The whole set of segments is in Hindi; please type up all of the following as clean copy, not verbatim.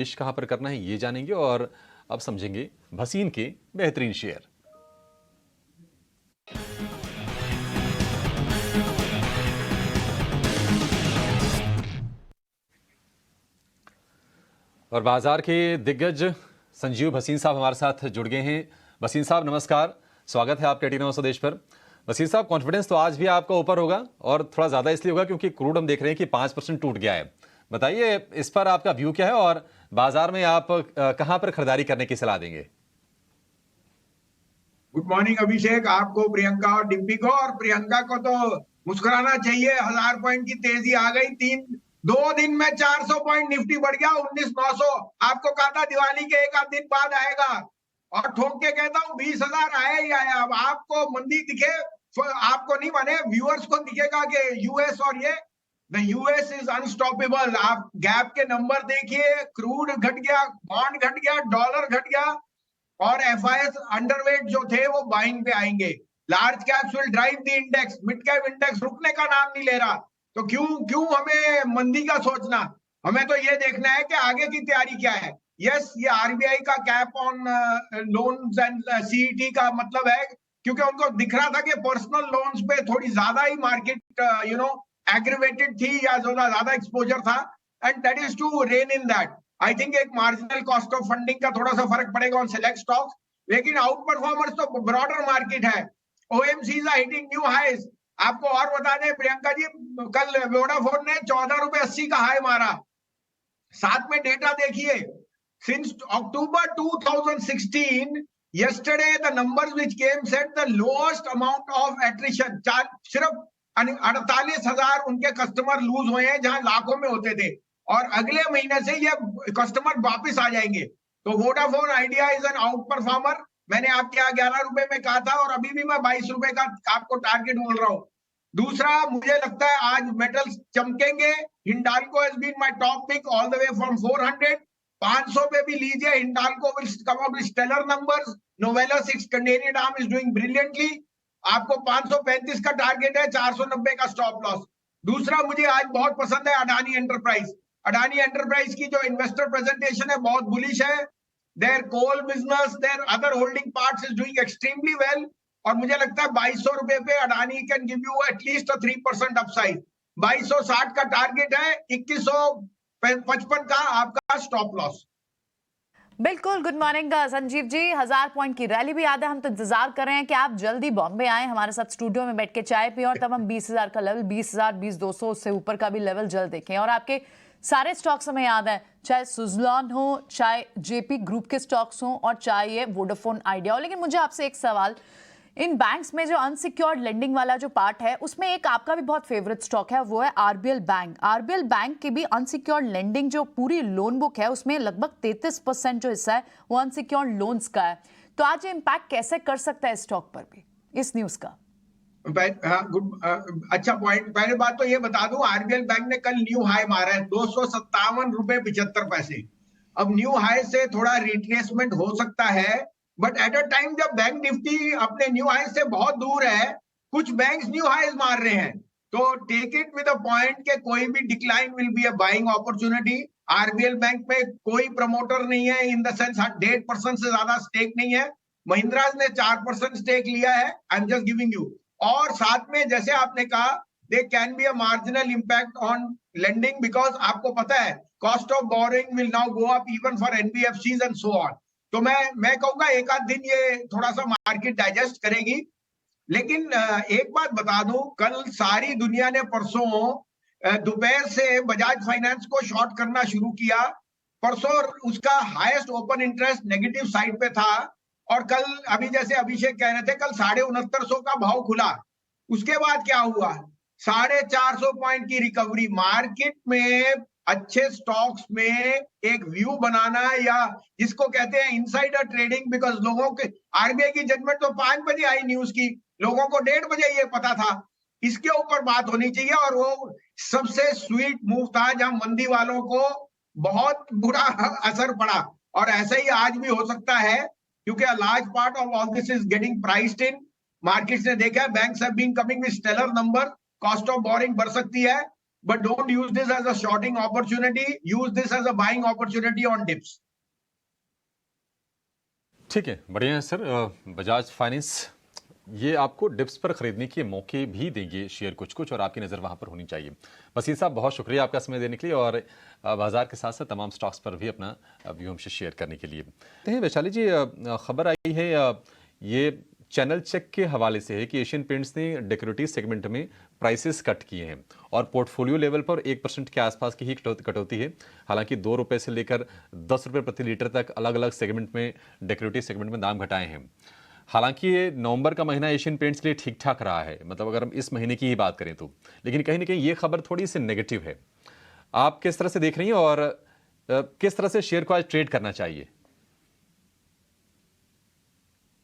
निवेश कहां पर करना है ये जानेंगे और अब समझेंगे भसीन के बेहतरीन शेयर। और बाजार के दिग्गज संजीव भसीन साहब हमारे साथ जुड़ गए हैं। भसीन साहब नमस्कार, स्वागत है आपके 89 स्वदेश पर। भसीन साहब, कॉन्फिडेंस तो आज भी आपका ऊपर होगा और थोड़ा ज्यादा इसलिए होगा क्योंकि क्रूड हम देख रहे हैं कि 5% टूट गया है। बताइए इस पर आपका व्यू क्या है और बाजार में आप कहां पर खरीदारी करने की सलाह देंगे? गुड मॉर्निंग अभिषेक, आपको, प्रियंका और डिम्पी को। और प्रियंका को तो मुस्कुराना चाहिए, 1000 पॉइंट की तेजी आ गई। 2 दिन में 400 पॉइंट निफ्टी बढ़ गया, 19,900। आपको कहा था दिवाली के एक आध दिन बाद आएगा और ठोक के कहता हूँ 20,000 आया ही आया। अब आपको मंदी दिखे, आपको नहीं माने, व्यूअर्स को दिखेगा कि यूएस और ये द यूएस इज अनस्टॉपेबल। आप गैप के नंबर देखिए, क्रूड घट गया, बॉन्ड घट गया, डॉलर घट गया और एफआईएस अंडरवेट जो थे वो बाइंग पे आएंगे। Large caps will drive the index, mid cap index रुकने का नाम नहीं ले रहा। तो क्यों क्यों हमें मंदी का सोचना? हमें तो ये देखना है कि आगे की तैयारी क्या है। यस, ये आरबीआई का cap on loans and CET का मतलब है, क्योंकि उनको दिख रहा था कि पर्सनल लोन्स पे थोड़ी ज्यादा ही मार्केट एग्रीवेटेड थी या ज्यादा एक्सपोजर था, and that is to rain in that. I think एक मार्जिनल कॉस्ट ऑफ फंडिंग का थोड़ा सा फर्क पड़ेगा ऑन सेलेक्ट स्टॉक्स, लेकिन आउट परफॉर्मर्स तो ब्रॉडर मार्केट है। OMCs are hitting new highs. आपको और बता दें प्रियंका जी, कल वोडाफोन ने 14.80 का हाई मारा। साथ में डेटा देखिए, since October 2016 yesterday the numbers which came said the lowest amount of attrition, सिर्फ 48,000 उनके कस्टमर लूज हुए हैं जहां लाखों में होते थे, और अगले महीने से ये कस्टमर वापस आ जाएंगे। तो Vodafone idea is an out performer. मैंने आपके यहाँ 11 रुपए में कहा था और अभी भी मैं 22 रुपए का आपको टारगेट बोल रहा हूँ। दूसरा, मुझे लगता है आज मेटल्स चमकेंगे। Hindalco has been my top pick all the way from 400। 500 पे भी लीजिए, Hindalco will come up with stellar numbers. Novelis container arm is doing brilliantly. आपको 535 का टारगेट है, 490 का स्टॉप लॉस। दूसरा, मुझे आज बहुत पसंद है अडानी एंटरप्राइज। अडानी एंटरप्राइज की जो इन्वेस्टर प्रेजेंटेशन है बहुत बुलिश है। There coal business, there other holding parts is doing extremely well, और मुझे लगता है 2200 रुपए पे Adani can give you at least 3% upside. 2260 का टारगेट है, 2155 का आपका स्टॉप लॉस। बिल्कुल। Good morning Sanjeev ji, 1000 point की रैली भी याद है। हम तो इंतजार कर रहे हैं कि आप जल्दी बॉम्बे आए, हमारे साथ स्टूडियो में बैठ के चाय पिए और तब हम 20,000 का लेवल, 20,000, 20,200 उससे ऊपर का भी लेवल जल्द देखें। और आपके सारे स्टॉक्स हमें याद है, चाहे सुजलॉन हो, चाहे जेपी ग्रुप के स्टॉक्स हो और चाहे ये वोडाफोन आइडिया हो। लेकिन मुझे आपसे एक सवाल, इन बैंक्स में जो अनसिक्योर्ड लेंडिंग वाला जो पार्ट है उसमें एक आपका भी बहुत फेवरेट स्टॉक है, वो है आरबीएल बैंक। आरबीएल बैंक की भी अनसिक्योर्ड लेंडिंग जो पूरी लोन बुक है उसमें लगभग 33% जो हिस्सा है वो अनसिक्योर्ड लोन्स का है। तो आज ये इम्पैक्ट कैसे कर सकता है स्टॉक पर भी इस न्यूज का? अच्छा पॉइंट। पहले बात तो ये बता दूं, आरबीएल बैंक ने कल न्यू हाई मारा है, 257 रुपए 75 पैसे। अब न्यू हाई से थोड़ा रिट्रेसमेंट हो सकता है, बट एट अ टाइम जब बैंक निफ्टी अपने न्यू हाई से बहुत दूर है, कुछ बैंक्स न्यू हाईज मार रहे हैं, तो take it with a point के कोई भी decline will be a buying opportunity. RBL bank में कोई प्रमोटर नहीं है, इन द सेंस 1.5% से ज्यादा स्टेक नहीं है। महिंद्रा ने 4% स्टेक लिया है, I am just giving you. और साथ में जैसे आपने कहा, they can be a marginal impact on lending, because आपको पता है cost of boring will now go up even for NBFCs and so on. तो मैं कहूंगा एक आध दिन ये थोड़ा सा मार्केट डाइजेस्ट करेगी। लेकिन एक बात बता दूं, कल सारी दुनिया ने परसों दोपहर से बजाज फाइनेंस को शॉर्ट करना शुरू किया। परसों उसका highest open interest negative side पे था, और कल अभी जैसे अभिषेक कह रहे थे, कल 6,6900 का भाव खुला। उसके बाद क्या हुआ? 450 पॉइंट की रिकवरी। मार्केट में अच्छे स्टॉक्स में एक व्यू बनाना, या जिसको कहते हैं इनसाइडर ट्रेडिंग, बिकॉज लोगों के आरबीआई की जजमेंट तो 5 बजे आई न्यूज की, लोगों को 1:30 बजे ये पता था। इसके ऊपर बात होनी चाहिए, और वो सबसे स्वीट मूव था जहां मंदी वालों को बहुत बुरा असर पड़ा, और ऐसा ही आज भी हो सकता है, क्योंकि a large part of all this is getting priced in. Markets ने देखा है, banks have been coming with stellar number, cost of borrowing बढ़ सकती है। but don't use this as a shorting opportunity. Use this as a buying opportunity on dips. ठीक है, बढ़िया है सर। बजाज फाइनेंस ये आपको डिप्स पर खरीदने के मौके भी देंगे शेयर कुछ कुछ, और आपकी नज़र वहाँ पर होनी चाहिए। वसीम साहब, बहुत शुक्रिया आपका समय देने के लिए, और बाजार के साथ साथ तमाम स्टॉक्स पर भी अपना व्यू हमसे शेयर करने के लिए। वैशाली जी, खबर आई है, ये चैनल चेक के हवाले से है कि एशियन पेंट्स ने डेकोरेटिव सेगमेंट में प्राइसेस कट किए हैं और पोर्टफोलियो लेवल पर 1% के आसपास की ही कटौती है। हालांकि 2 रुपये से लेकर 10 रुपये प्रति लीटर तक अलग अलग सेगमेंट में, डेकोरेटिव सेगमेंट में दाम घटाए हैं। हालांकि ये नवंबर का महीना एशियन पेंट्स के लिए ठीक ठाक रहा है, मतलब अगर हम इस महीने की ही बात करें तो, लेकिन कहीं ना कहीं ये खबर थोड़ी सी नेगेटिव है। आप किस तरह से देख रही हैं, और किस तरह से शेयर को आज ट्रेड करना चाहिए?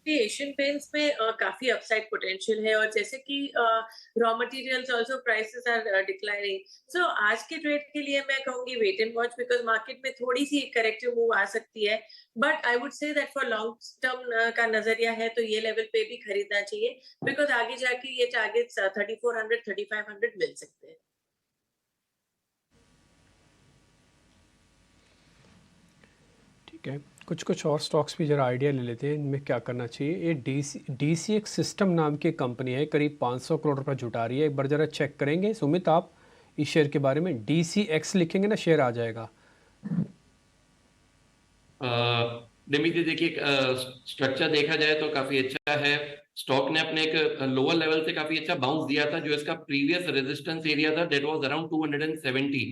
एशियन पेंट्स में काफी अपसाइड पोटेंशियल है, और जैसे कि raw materials also prices are declining. So आज के ट्रेड के लिए मैं कहूंगी wait and watch, because market में थोड़ी सी एक करेक्टिव मूव आ सकती है, but I would say that for long term का नजरिया है तो ये लेवल पे भी खरीदना चाहिए, बिकॉज आगे जाके ये टारगेट्स 3400 3500 मिल सकते हैं। ठीक है, कुछ कुछ और स्टॉक्स भी ज़रा आइडिया ले लेते हैं इनमें क्या करना चाहिए। ये DCX सिस्टम नाम की कंपनी है, करीब 500 करोड़ रुपए जुटा रही है। एक बार ज़रा चेक करेंगे सुमित आप इस शेयर के बारे में? DCX लिखेंगे ना, शेयर आ जाएगा। निमित जी, देखिए स्ट्रक्चर देखा जाए तो काफी अच्छा है। स्टॉक ने अपने एक लोअर लेवल से काफी अच्छा बाउंस दिया था, जो इसका प्रीवियस रेजिस्टेंस एरिया था दैट वाज अराउंड 270।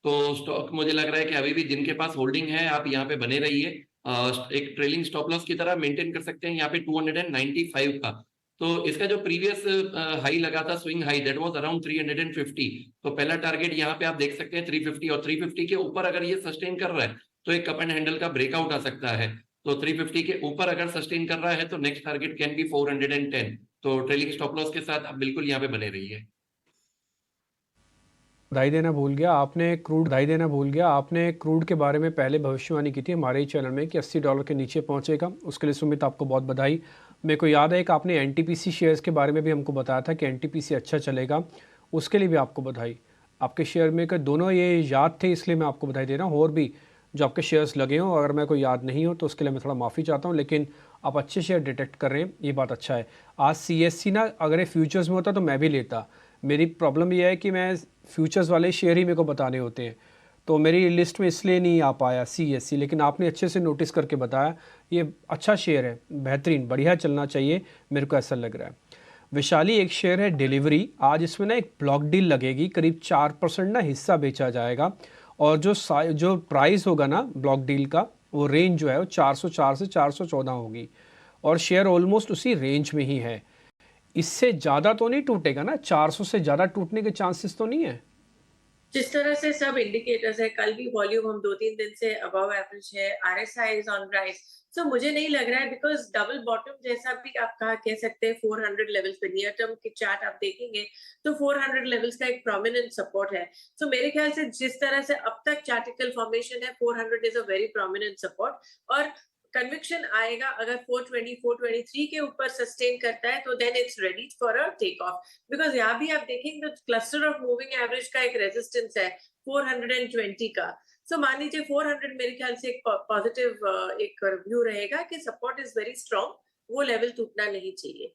तो स्टॉक मुझे लग रहा है कि अभी भी जिनके पास होल्डिंग है आप यहाँ पे बने रहिए। एक ट्रेलिंग स्टॉप लॉस की तरह मेंटेन कर सकते हैं यहाँ पे 295 का। तो इसका जो प्रीवियस हाई लगा था, swing high, that was around 350। तो पहला टारगेट यहाँ पे आप देख सकते हैं 350, और 350 के ऊपर अगर ये सस्टेन कर रहा है तो एक कप एंड हैंडल का ब्रेकआउट आ सकता है। तो 350 के ऊपर अगर सस्टेन कर रहा है तो नेक्स्ट टारगेट कैन बी 410। तो ट्रेलिंग स्टॉप लॉस के साथ आप बिल्कुल यहाँ पे बने रहिए। बधाई देना भूल गया आपने क्रूड के बारे में पहले भविष्यवाणी की थी हमारे ही चैनल में कि $80 के नीचे पहुंचेगा। उसके लिए सुमित आपको बहुत बधाई। मेरे को याद है कि आपने NTPC शेयर्स के बारे में भी हमको बताया था कि NTPC अच्छा चलेगा, उसके लिए भी आपको बधाई। आपके शेयर में कि दोनों ये याद थे, इसलिए मैं आपको बधाई दे रहा हूँ। और भी जो आपके शेयर्स लगे हों, अगर मैं कोई याद नहीं हो तो उसके लिए मैं थोड़ा माफ़ी चाहता हूँ, लेकिन आप अच्छे शेयर डिटेक्ट कर रहे हैं, ये बात अच्छा है। आज CSC ना, अगर ये फ्यूचर्स में होता तो मैं भी लेता। मेरी प्रॉब्लम ये है कि मैं फ्यूचर्स वाले शेयर ही मेरे को बताने होते हैं, तो मेरी लिस्ट में इसलिए नहीं आ पाया CSC, लेकिन आपने अच्छे से नोटिस करके बताया। ये अच्छा शेयर है, बेहतरीन, बढ़िया चलना चाहिए, मेरे को ऐसा लग रहा है। वैशाली, एक शेयर है डिलीवरी। आज इसमें ना एक ब्लॉक डील लगेगी, करीब 4% ना हिस्सा बेचा जाएगा, और जो प्राइस होगा ना ब्लॉक डील का, वो रेंज जो है वो 404 से 414 होगी, और शेयर ऑलमोस्ट उसी रेंज में ही है। इससे ज़्यादा तो नहीं टूटेगा ना? 400 से ज़्यादा टूटने के चांसेस तो नहीं है? जिस तरह से सब इंडिकेटर्स है, कल भी वॉल्यूम हम 2-3 दिन से अबव एवरेज है, RSI इज ऑन राइज। सो मुझे नहीं लग रहा है, बिकॉज डबल बॉटम जैसा भी आप कह सकते हैं 400 लेवल्स पे। नियर टर्म की चार्ट आप देखेंगे तो 400 लेवल्स का एक प्रोमिनेंट सपोर्ट है। सो मेरे ख्याल से जिस तरह से अब तक चार्टिकल फॉर्मेशन है, 400 is a very prominent support, और कन्विक्शन आएगा अगर 420 423 के ऊपर सस्टेन करता है तो then it's ready for a take off. Because यहाँ भी आप देखेंगे तो क्लस्टर ऑफ मूविंग एवरेज का एक रेजिस्टेंस है 420 का। सो मान लीजिए 400 मेरे ख्याल से एक पॉजिटिव एक व्यू रहेगा कि सपोर्ट इज वेरी स्ट्रॉन्ग, वो लेवल टूटना नहीं चाहिए।